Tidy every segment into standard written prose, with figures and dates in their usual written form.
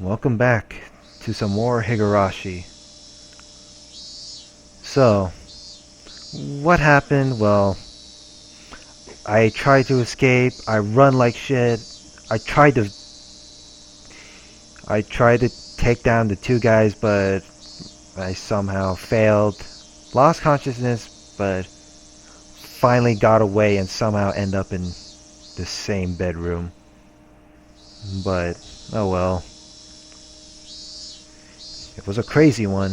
Welcome back to some more Higurashi. So, what happened? Well, I tried to escape. I run like shit. I tried to I tried to take down the two guys, but I somehow failed. Lost consciousness, but finally got away and somehow end up in the same bedroom. But oh well. It was a crazy one.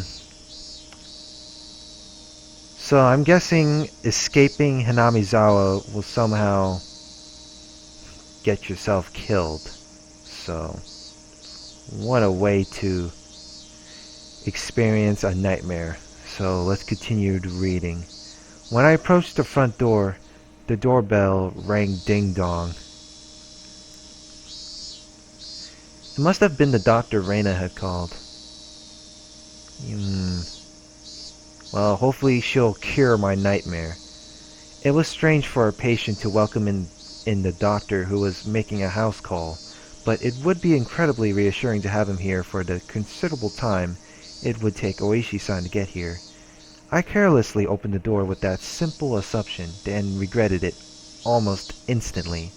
So I'm guessing escaping Hinamizawa will somehow get yourself killed. So, what a way to experience a nightmare. So let's continue reading. When I approached the front door, the doorbell rang ding dong. It must have been the doctor Reina had called. Well, hopefully she'll cure my nightmare. It was strange for a patient to welcome in the doctor who was making a house call, but it would be incredibly reassuring to have him here for the considerable time it would take Oishi-san to get here. I carelessly opened the door with that simple assumption, and regretted it almost instantly.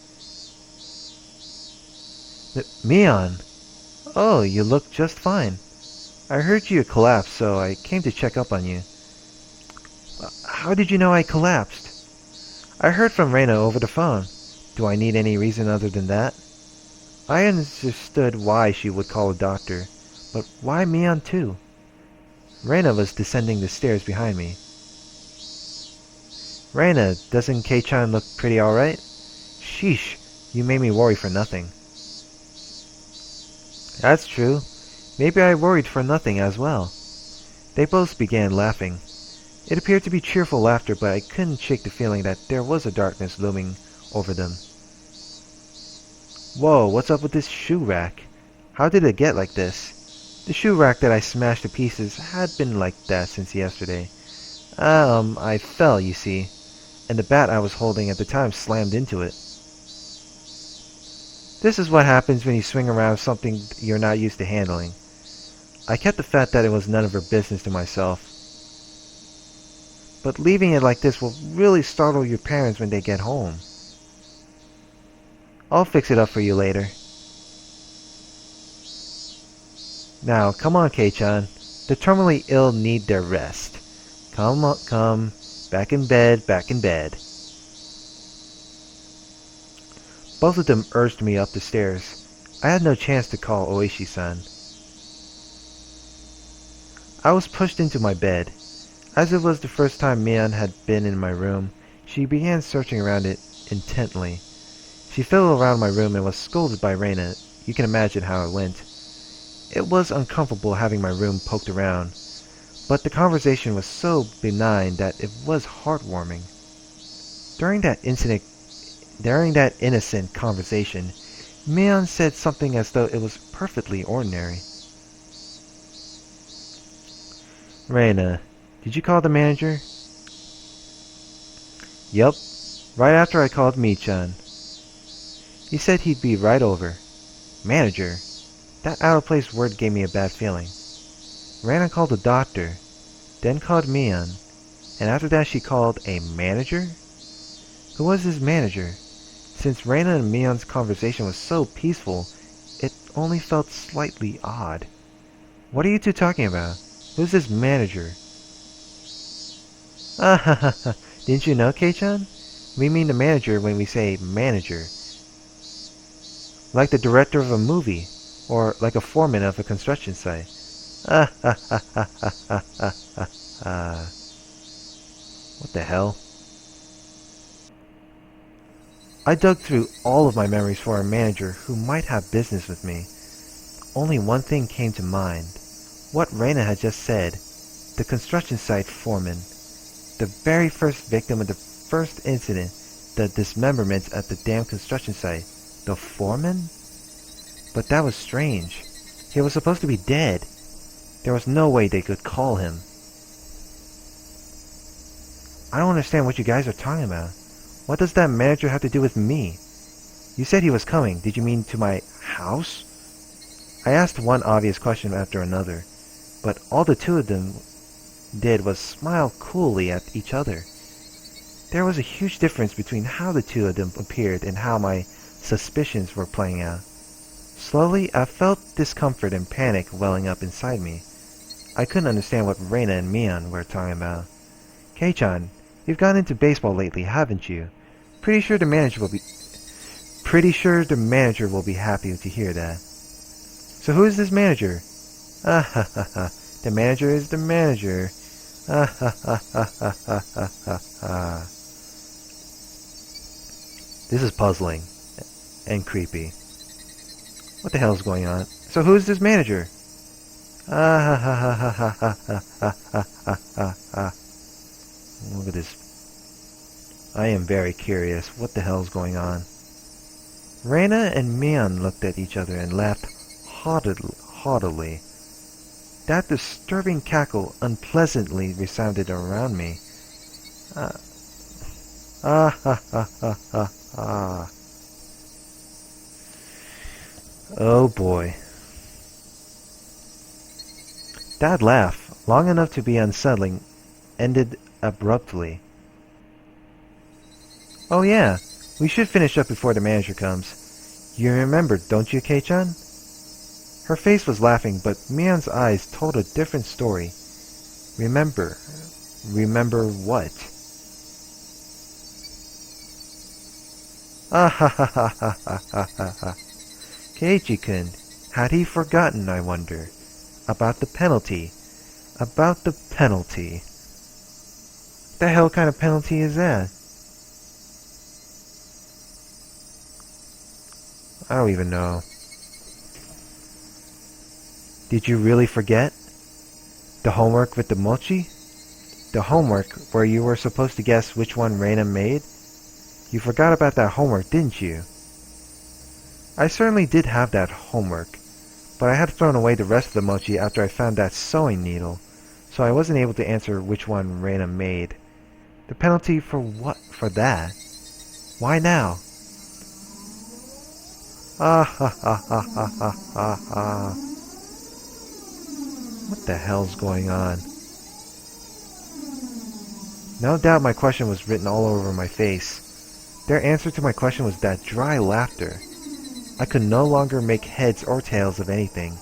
Mion! Oh, you look just fine. I heard you collapsed, so I came to check up on you. How did you know I collapsed? I heard from Reina over the phone. Do I need any reason other than that? I understood why she would call a doctor, but why Mion too? Reina was descending the stairs behind me. Reina, doesn't Kei-chan look pretty alright? Sheesh, you made me worry for nothing. That's true. Maybe I worried for nothing as well. They both began laughing. It appeared to be cheerful laughter, but I couldn't shake the feeling that there was a darkness looming over them. Whoa, what's up with this shoe rack? How did it get like this? The shoe rack that I smashed to pieces had been like that since yesterday. I fell, you see, and the bat I was holding at the time slammed into it. This is what happens when you swing around something you're not used to handling. I kept the fact that it was none of her business to myself. But leaving it like this will really startle your parents when they get home. I'll fix it up for you later. Now, come on, Kei-chan. The terminally ill need their rest. Come on, come. Back in bed, back in bed. Both of them urged me up the stairs. I had no chance to call Oishi-san. I was pushed into my bed. As it was the first time Mion had been in my room, she began searching around it intently. She fiddled around my room and was scolded by Reina. You can imagine how it went. It was uncomfortable having my room poked around, but the conversation was so benign that it was heartwarming. During that innocent conversation, Mion said something as though it was perfectly ordinary. Reina, did you call the manager? Yup, right after I called Michan. He said he'd be right over. Manager? That out-of-place word gave me a bad feeling. Reina called the doctor, then called Mion, and after that she called a manager? Who was his manager? Since Reina and Mion's conversation was so peaceful, it only felt slightly odd. What are you two talking about? Who's this manager? Ah ha ha ha. Didn't you know, Kei-chan? We mean the manager when we say manager. Like the director of a movie, or like a foreman of a construction site. Ah ha ha ha ha ha ha ha ha. What the hell? I dug through all of my memories for a manager who might have business with me. Only one thing came to mind. What Reina had just said. The construction site foreman. The very first victim of the first incident, the dismemberment at the damn construction site. The foreman? But that was strange. He was supposed to be dead. There was no way they could call him. I don't understand what you guys are talking about. What does that manager have to do with me? You said he was coming. Did you mean to my house? I asked one obvious question after another, but all the two of them did was smile coolly at each other. There was a huge difference between how the two of them appeared and how my suspicions were playing out. Slowly, I felt discomfort and panic welling up inside me. I couldn't understand what Reina and Mion were talking about. K-chan, you've gone into baseball lately, haven't you? Pretty sure the manager will be happy to hear that. So who is this manager? Ah ha ha ha. The manager is the manager. Ah ha ha ha ha ha ha ha ha. This is puzzling and creepy. What the hell is going on? So who is this manager? Ah ha ha ha ha ha ha ha ha ha ha ha. Look at this. I am very curious. What the hell is going on? Reina and Mion looked at each other and laughed haughtily. That disturbing cackle unpleasantly resounded around me. Ah ha ha ha ha ha. Oh boy. That laugh, long enough to be unsettling, ended abruptly. Oh yeah, we should finish up before the manager comes. You remember, don't you, Kei-chan? Her face was laughing, but Mion's eyes told a different story. Remember? Remember what? Ah ha ha ha ha ha ha ha ha. Keiichi-kun, had he forgotten, I wonder? About the penalty. About the penalty. What the hell kind of penalty is that? I don't even know. Did you really forget? The homework with the mochi? The homework where you were supposed to guess which one Reina made? You forgot about that homework, didn't you? I certainly did have that homework, but I had thrown away the rest of the mochi after I found that sewing needle, so I wasn't able to answer which one Reina made. The penalty for what? For that? Why now? Ah ha ha ha ha ha ha ha. What the hell's going on? No doubt my question was written all over my face. Their answer to my question was that dry laughter. I could no longer make heads or tails of anything.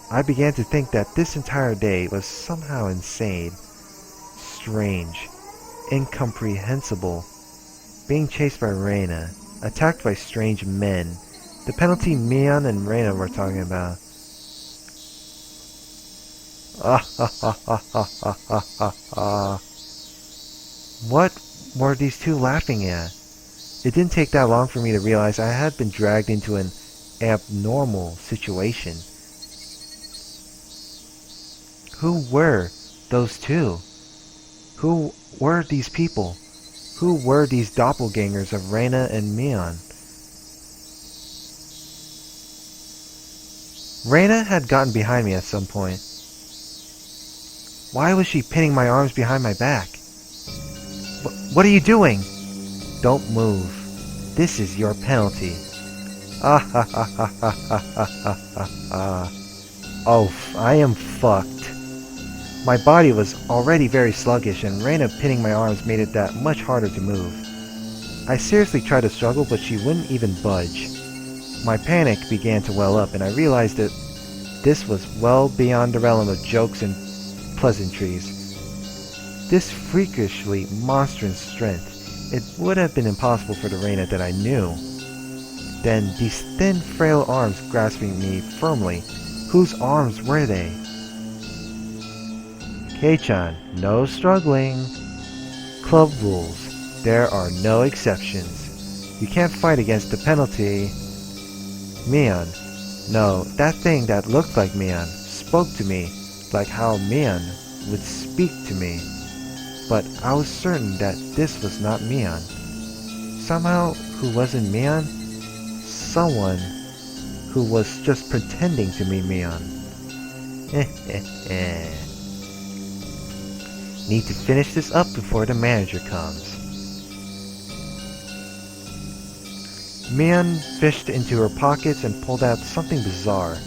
I began to think that this entire day was somehow insane, strange, incomprehensible. Being chased by Reina, attacked by strange men, the penalty Mion and Reina were talking about. Ah ha ha ha ha ha ha ha ha. What were these two laughing at? It didn't take that long for me to realize I had been dragged into an abnormal situation. Who were those two? Who were these people? Who were these doppelgangers of Reina and Mion? Reina had gotten behind me at some point. Why was she pinning my arms behind my back? What are you doing? Don't move. This is your penalty. Ah ha ha ha ha ha ha ha ha. Oh, I am fucked. My body was already very sluggish, and Reina pinning my arms made it that much harder to move. I seriously tried to struggle, but she wouldn't even budge. My panic began to well up, and I realized that this was well beyond the realm of jokes and pleasantries. This freakishly monstrous strength, it would have been impossible for the Reina that I knew. Then these thin, frail arms grasping me firmly, whose arms were they? Kei-chan, no struggling. Club rules. There are no exceptions. You can't fight against the penalty. Mion. No, that thing that looked like Mion spoke to me like how Mion would speak to me. But I was certain that this was not Mion. Somehow, who wasn't Mion? Someone who was just pretending to be Mion. Need to finish this up before the manager comes. Mion fished into her pockets and pulled out something bizarre.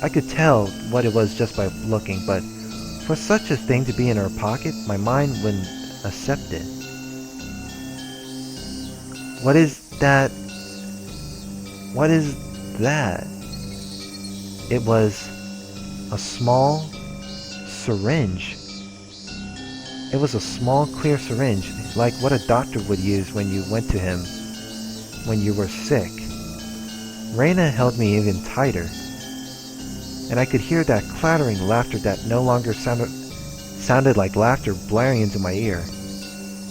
I could tell what it was just by looking, but for such a thing to be in her pocket, my mind wouldn't accept it. What is that? What is that? It was a small syringe. It was a small, clear syringe, like what a doctor would use when you went to him when you were sick. Reina held me even tighter, and I could hear that clattering laughter that no longer sounded like laughter blaring into my ear.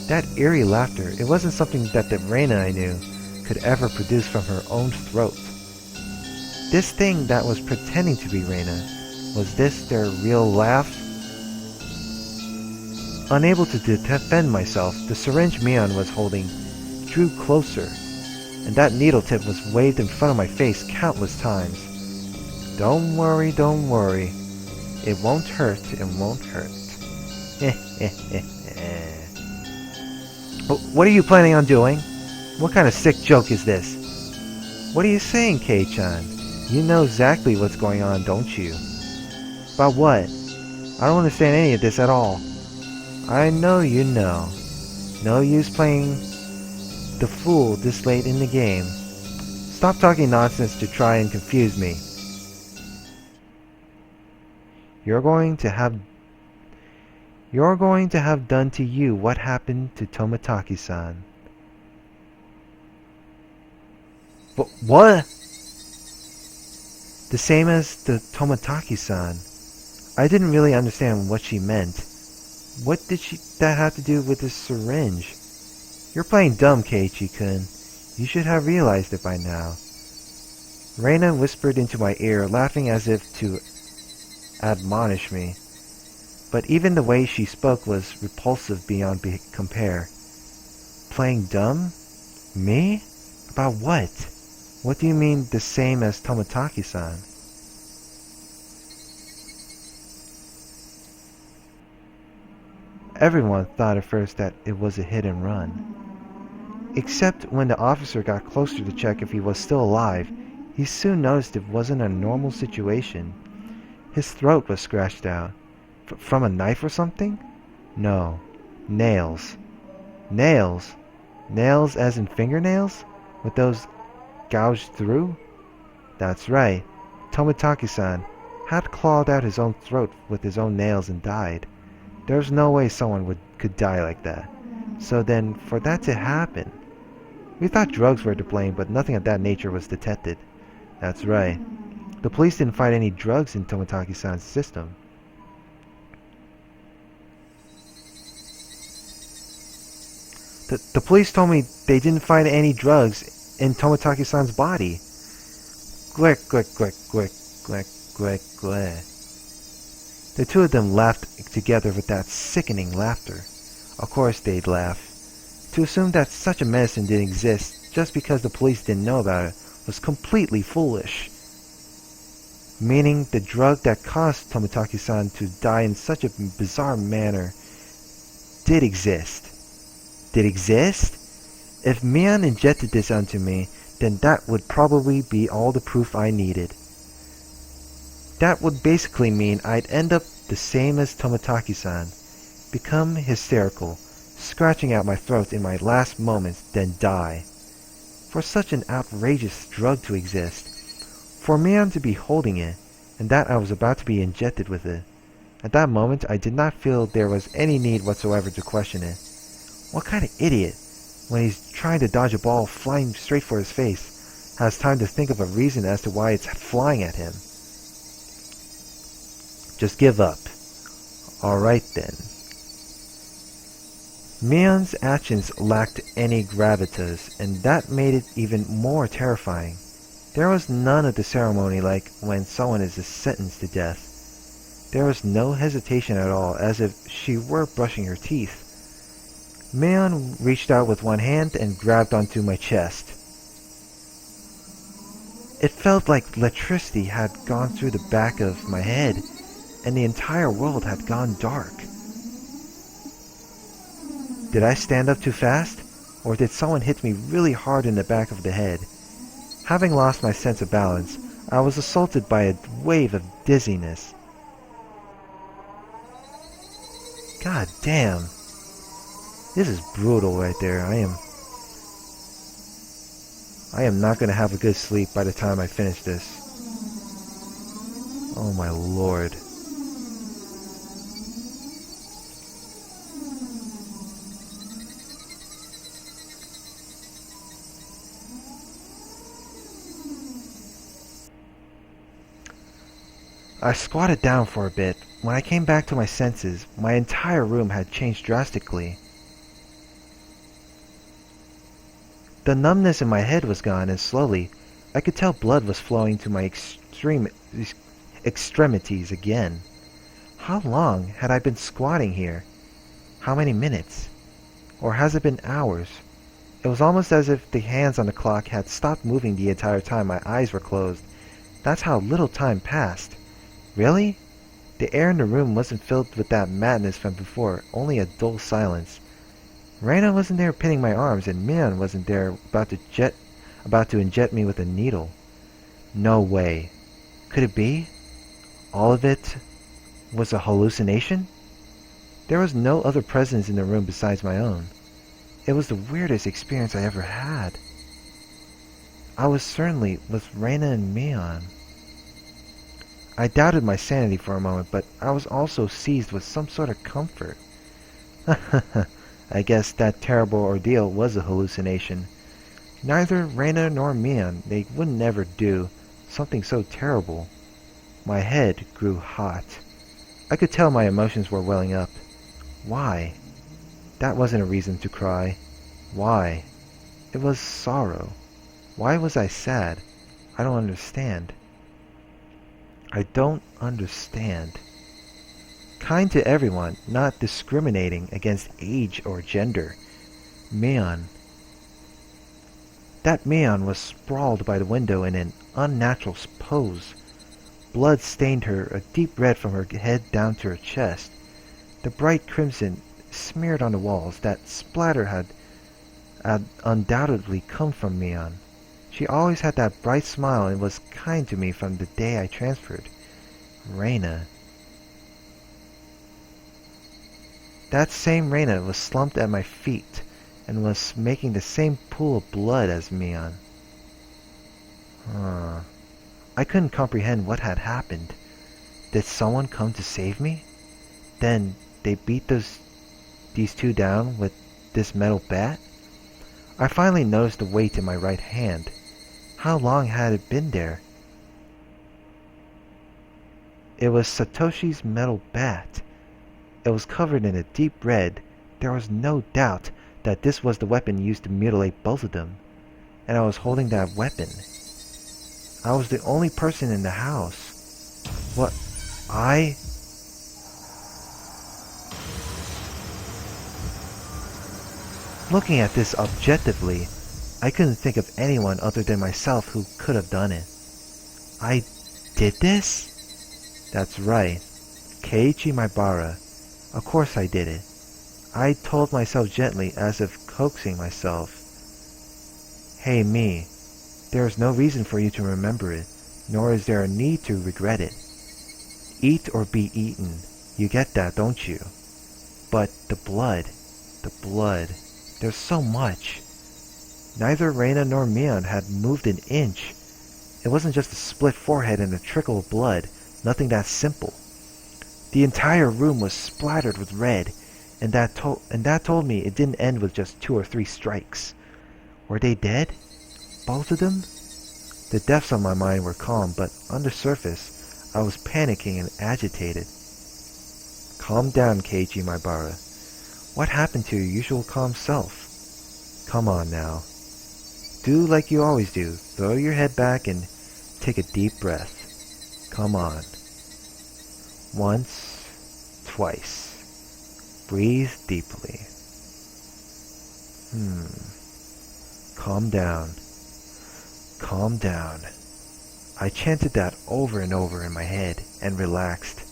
That eerie laughter, it wasn't something that the Reina I knew could ever produce from her own throat. This thing that was pretending to be Reina, was this their real laugh? Unable to defend myself, the syringe Mion was holding drew closer, and that needle tip was waved in front of my face countless times. Don't worry, don't worry. It won't hurt, it won't hurt. What are you planning on doing? What kind of sick joke is this? What are you saying, Kei-chan? You know exactly what's going on, don't you? About what? I don't understand any of this at all. I know you know. No use playing the fool this late in the game. Stop talking nonsense to try and confuse me. You're going to have done to you what happened to Tomotaki-san. What? The same as the Tomotaki-san. I didn't really understand what she meant. What did that have to do with the syringe? You're playing dumb, Keiichi-kun. You should have realized it by now. Reina whispered into my ear, laughing as if to admonish me. But even the way she spoke was repulsive beyond compare. Playing dumb? Me? About what? What do you mean the same as Tomotaki-san? Everyone thought at first that it was a hit and run. Except when the officer got closer to check if he was still alive, he soon noticed it wasn't a normal situation. His throat was scratched out. From a knife or something? No. Nails. Nails? Nails as in fingernails? With those gouged through? That's right. Tomotaki-san had clawed out his own throat with his own nails and died. There's no way someone could die like that. So then, for that to happen... We thought drugs were to blame, but nothing of that nature was detected. That's right. The police didn't find any drugs in Tomotaki-san's system. The police told me they didn't find any drugs in Tomotaki-san's body. Glick, glick, glick, glick, glick, glick, glick. The two of them laughed together with that sickening laughter. Of course they'd laugh. To assume that such a medicine didn't exist just because the police didn't know about it was completely foolish. Meaning the drug that caused Tomotaki-san to die in such a bizarre manner did exist. Did exist? If Mion injected this onto me, then that would probably be all the proof I needed. That would basically mean I'd end up the same as Tomotaki-san, become hysterical, scratching out my throat in my last moments, then die. For such an outrageous drug to exist, for Mion to be holding it, and that I was about to be injected with it. At that moment, I did not feel there was any need whatsoever to question it. What kind of idiot, when he's trying to dodge a ball flying straight for his face, has time to think of a reason as to why it's flying at him? Just give up. Alright then. Mion's actions lacked any gravitas, and that made it even more terrifying. There was none of the ceremony like when someone is sentenced to death. There was no hesitation at all, as if she were brushing her teeth. Mion reached out with one hand and grabbed onto my chest. It felt like electricity had gone through the back of my head, and the entire world had gone dark. Did I stand up too fast, or did someone hit me really hard in the back of the head? Having lost my sense of balance, I was assaulted by a wave of dizziness. God damn. This is brutal right there. I am not going to have a good sleep by the time I finish this. Oh my lord. I squatted down for a bit. When I came back to my senses, my entire room had changed drastically. The numbness in my head was gone, and slowly, I could tell blood was flowing to my extremities again. How long had I been squatting here? How many minutes? Or has it been hours? It was almost as if the hands on the clock had stopped moving the entire time my eyes were closed. That's how little time passed. Really? The air in the room wasn't filled with that madness from before, only a dull silence. Reina wasn't there pinning my arms, and Mian wasn't there about to inject me with a needle. No way. Could it be? All of it was a hallucination? There was no other presence in the room besides my own. It was the weirdest experience I ever had. I was certainly with Reina and Mian. I doubted my sanity for a moment, but I was also seized with some sort of comfort. I guess that terrible ordeal was a hallucination. Neither Reina nor Mian, they would never do something so terrible. My head grew hot. I could tell my emotions were welling up. Why? That wasn't a reason to cry. Why? It was sorrow. Why was I sad? I don't understand. I don't understand. Kind to everyone, not discriminating against age or gender. Mian. That Mian was sprawled by the window in an unnatural pose. Blood stained her a deep red from her head down to her chest. The bright crimson smeared on the walls. That splatter had undoubtedly come from Mian. She always had that bright smile and was kind to me from the day I transferred. Reina. That same Reina was slumped at my feet and was making the same pool of blood as Mian. I couldn't comprehend what had happened. Did someone come to save me? Then they beat these two down with this metal bat? I finally noticed the weight in my right hand. How long had it been there? It was Satoshi's metal bat. It was covered in a deep red. There was no doubt that this was the weapon used to mutilate both of them. And I was holding that weapon. I was the only person in the house. What? Looking at this objectively, I couldn't think of anyone other than myself who could have done it. I did this? That's right. Keiichi Maibara. Of course I did it. I told myself gently, as if coaxing myself. Hey me, there is no reason for you to remember it, nor is there a need to regret it. Eat or be eaten. You get that, don't you? But the blood, there's so much. Neither Reina nor Mian had moved an inch. It wasn't just a split forehead and a trickle of blood, nothing that simple. The entire room was splattered with red, and that told me it didn't end with just 2 or 3 strikes. Were they dead? Both of them? The depths of my mind were calm, but on the surface, I was panicking and agitated. Calm down, Keiichi Maibara. What happened to your usual calm self? Come on now. Do like you always do. Throw your head back and take a deep breath. Come on. Once, twice. Breathe deeply. Calm down. Calm down. I chanted that over and over in my head and relaxed.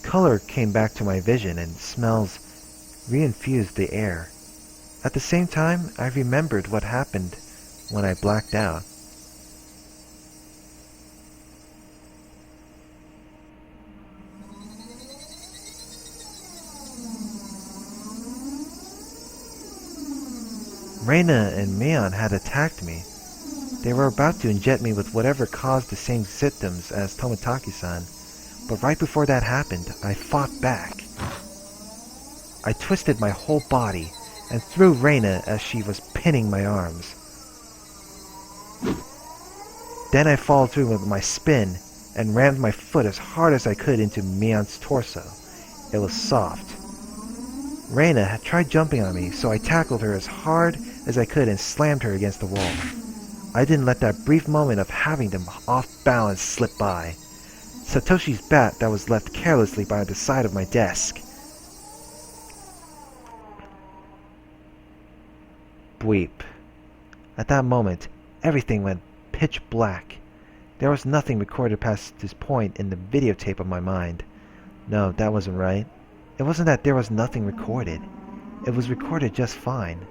Color came back to my vision and smells reinfused the air. At the same time, I remembered what happened when I blacked out. Reina and Mion had attacked me. They were about to inject me with whatever caused the same symptoms as Tomotaki-san, but right before that happened, I fought back. I twisted my whole body and threw Reina as she was pinning my arms. Then I followed through with my spin and rammed my foot as hard as I could into Mion's torso. It was soft. Reina had tried jumping on me, so I tackled her as hard as I could and slammed her against the wall. I didn't let that brief moment of having them off balance slip by. Satoshi's bat that was left carelessly by the side of my desk. Bleep. At that moment, everything went pitch black. There was nothing recorded past this point in the videotape of my mind. No, that wasn't right. It wasn't that there was nothing recorded. It was recorded just fine.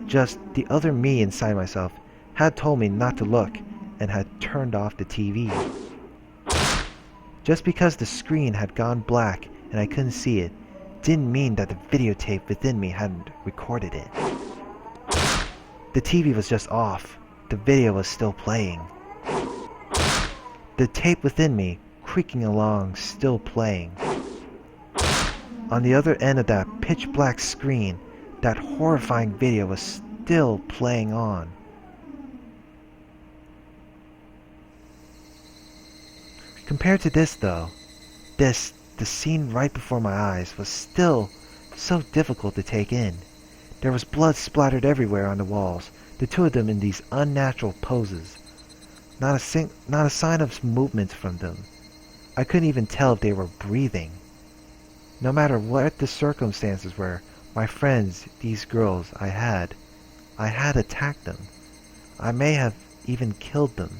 Just the other me inside myself had told me not to look and had turned off the TV. Just because the screen had gone black and I couldn't see it, didn't mean that the videotape within me hadn't recorded it. The TV was just off. The video was still playing. The tape within me, creaking along, still playing. On the other end of that pitch black screen, that horrifying video was still playing on. Compared to this though, the scene right before my eyes was still so difficult to take in. There was blood splattered everywhere on the walls, the two of them in these unnatural poses. Not a sign of movement from them. I couldn't even tell if they were breathing. No matter what the circumstances were, my friends, these girls, I had attacked them. I may have even killed them.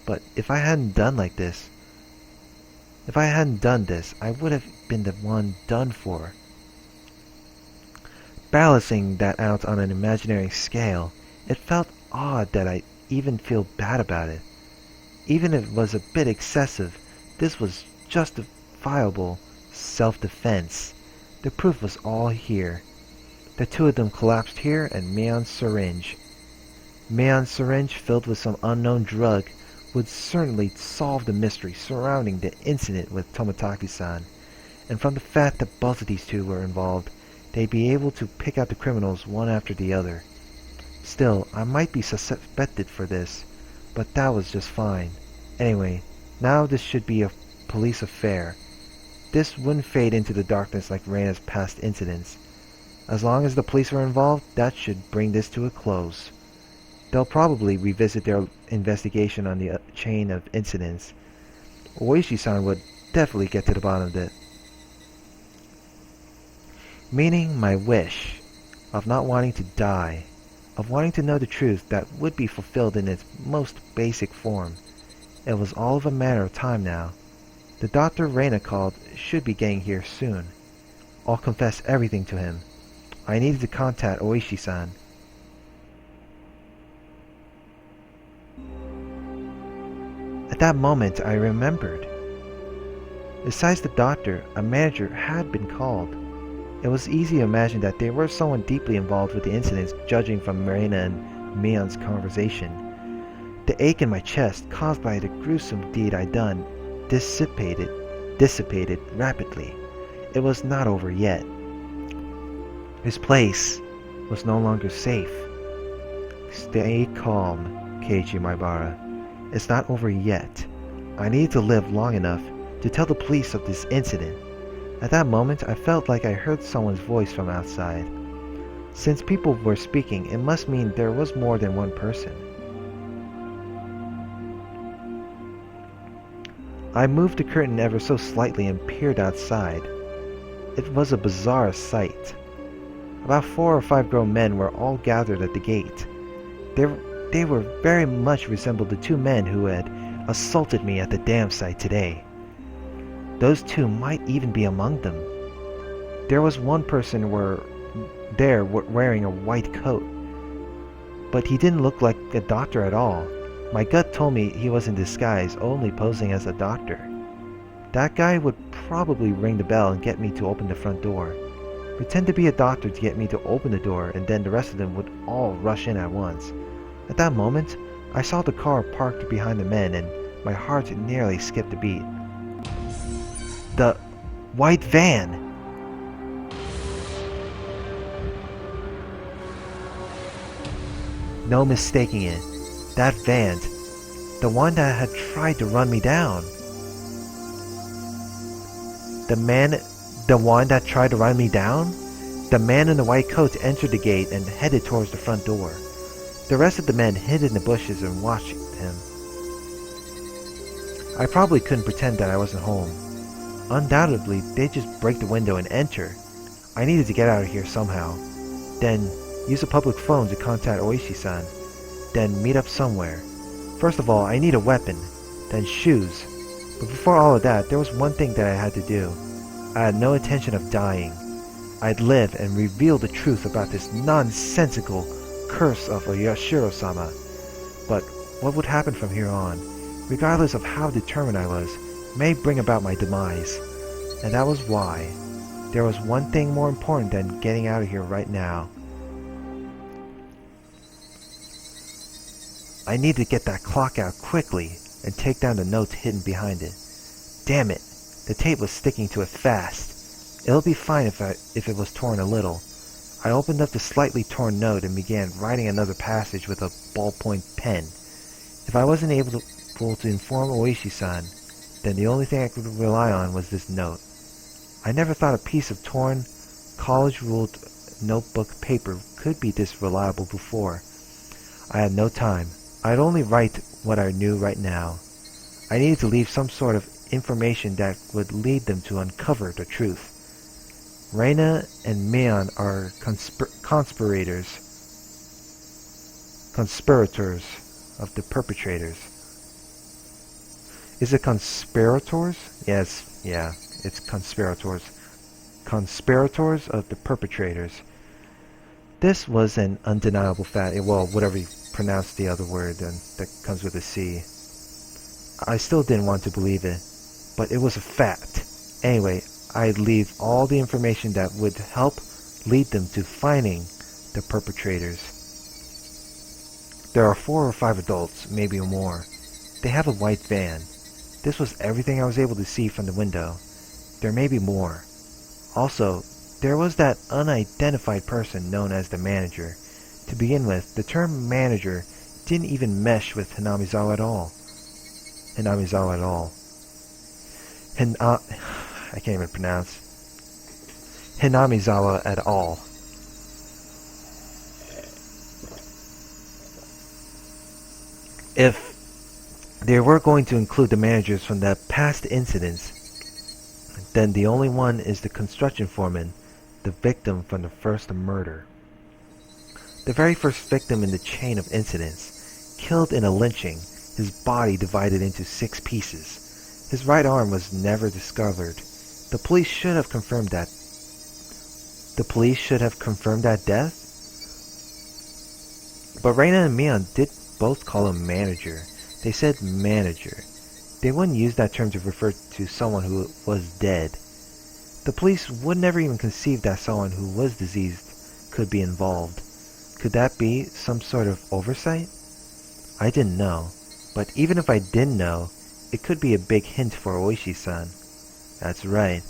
But if I hadn't done this, I would have been the one done for. Balancing that out on an imaginary scale, it felt odd that I even feel bad about it. Even if it was a bit excessive, this was justifiable self-defense. The proof was all here. The two of them collapsed here and Mion's syringe. Mion's syringe filled with some unknown drug would certainly solve the mystery surrounding the incident with Tomotaki-san. And from the fact that both of these two were involved, they'd be able to pick out the criminals one after the other. Still, I might be suspected for this, but that was just fine. Anyway, now this should be a police affair. This wouldn't fade into the darkness like Reina's past incidents. As long as the police are involved, that should bring this to a close. They'll probably revisit their investigation on the chain of incidents. Oishi-san would definitely get to the bottom of it. Meaning my wish of not wanting to die, of wanting to know the truth that would be fulfilled in its most basic form. It was all of a matter of time now. The doctor Reina called should be getting here soon. I'll confess everything to him. I needed to contact Oishi-san. At that moment, I remembered. Besides the doctor, a manager had been called. It was easy to imagine that there was someone deeply involved with the incidents, judging from Reina and Mion's conversation. The ache in my chest, caused by the gruesome deed I'd done, dissipated rapidly. It was not over yet. This place was no longer safe. Stay calm, Keiichi Maibara. It's not over yet. I needed to live long enough to tell the police of this incident. At that moment, I felt like I heard someone's voice from outside. Since people were speaking, it must mean there was more than one person. I moved the curtain ever so slightly and peered outside. It was a bizarre sight. About 4 or 5 grown men were all gathered at the gate. They were very much resembled the 2 men who had assaulted me at the dam site today. Those 2 might even be among them. There was one person wearing a white coat, but he didn't look like a doctor at all. My gut told me he was in disguise, only posing as a doctor. That guy would probably ring the bell and get me to open the front door. Pretend to be a doctor to get me to open the door, and then the rest of them would all rush in at once. At that moment, I saw the car parked behind the men, and my heart nearly skipped a beat. The white van! No mistaking it. That van. The one that had tried to run me down. The one that tried to run me down? The man in the white coat entered the gate and headed towards the front door. The rest of the men hid in the bushes and watched him. I probably couldn't pretend that I wasn't home. Undoubtedly, they'd just break the window and enter. I needed to get out of here somehow. Then, use a public phone to contact Oishi-san. Then meet up somewhere. First of all, I need a weapon. Then shoes. But before all of that, there was one thing that I had to do. I had no intention of dying. I'd live and reveal the truth about this nonsensical curse of a Yashiro-sama. But what would happen from here on, regardless of how determined I was, may bring about my demise. And that was why. There was one thing more important than getting out of here right now. I needed to get that clock out quickly and take down the notes hidden behind it. Damn it, the tape was sticking to it fast. It'll be fine if it was torn a little. I opened up the slightly torn note and began writing another passage with a ballpoint pen. If I wasn't able to inform Oishi-san, then the only thing I could rely on was this note. I never thought a piece of torn, college-ruled notebook paper could be this reliable before. I had no time. I'd only write what I knew right now. I needed to leave some sort of information that would lead them to uncover the truth. Reina and Mion are conspirators of the perpetrators. Is it conspirators? Yes, yeah, it's conspirators. Conspirators of the perpetrators. This was an undeniable fact. Well, whatever you pronounce the other word that comes with a C. I still didn't want to believe it, but it was a fact. Anyway, I'd leave all the information that would help lead them to finding the perpetrators. There are 4 or 5 adults, maybe more. They have a white van. This was everything I was able to see from the window. There may be more. Also, there was that unidentified person known as the manager. To begin with, the term manager didn't even mesh with Hinamizawa at all. I can't even pronounce. Hinamizawa at all. If they were going to include the managers from the past incidents, then the only one is the construction foreman, the victim from the first murder. The very first victim in the chain of incidents, killed in a lynching, his body divided into 6 pieces. His right arm was never discovered. The police should have confirmed that. Death? But Reina and Mion did both call him manager. They said manager. They wouldn't use that term to refer to someone who was dead. The police would never even conceive that someone who was deceased could be involved. Could that be some sort of oversight? I didn't know. But even if I didn't know, it could be a big hint for Oishi-san. That's right.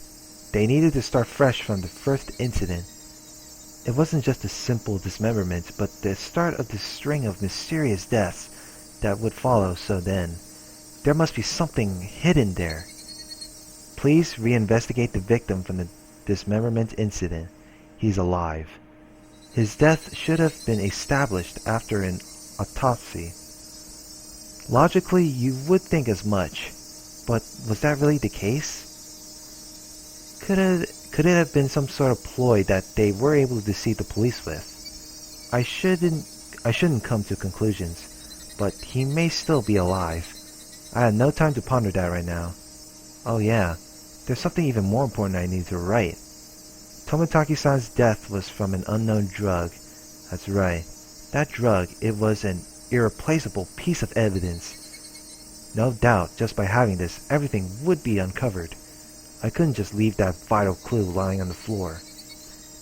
They needed to start fresh from the first incident. It wasn't just a simple dismemberment, but the start of the string of mysterious deaths that would follow. So then, there must be something hidden there. Please reinvestigate the victim from the dismemberment incident. He's alive. His death should have been established after an autopsy. Logically, you would think as much, but was that really the case? Could it have been some sort of ploy that they were able to deceive the police with? I shouldn't come to conclusions, but he may still be alive. I have no time to ponder that right now. Oh yeah, there's something even more important I need to write. Tomitaki-san's death was from an unknown drug. That's right. That drug, it was an irreplaceable piece of evidence. No doubt, just by having this, everything would be uncovered. I couldn't just leave that vital clue lying on the floor.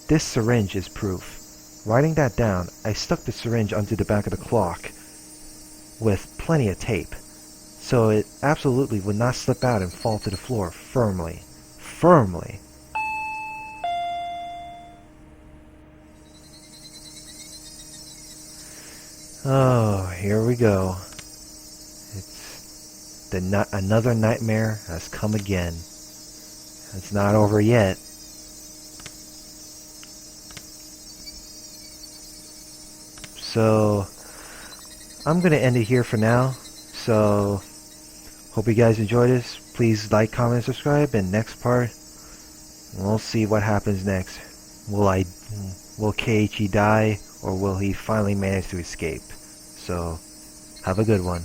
This syringe is proof. Writing that down, I stuck the syringe onto the back of the clock with plenty of tape, so it absolutely would not slip out and fall to the floor firmly. Firmly! Oh, here we go. Another nightmare has come again. It's not over yet. So, I'm going to end it here for now. So, hope you guys enjoyed this. Please like, comment, and subscribe. And next part, we'll see what happens next. Will Keiichi die, or will he finally manage to escape? So, have a good one.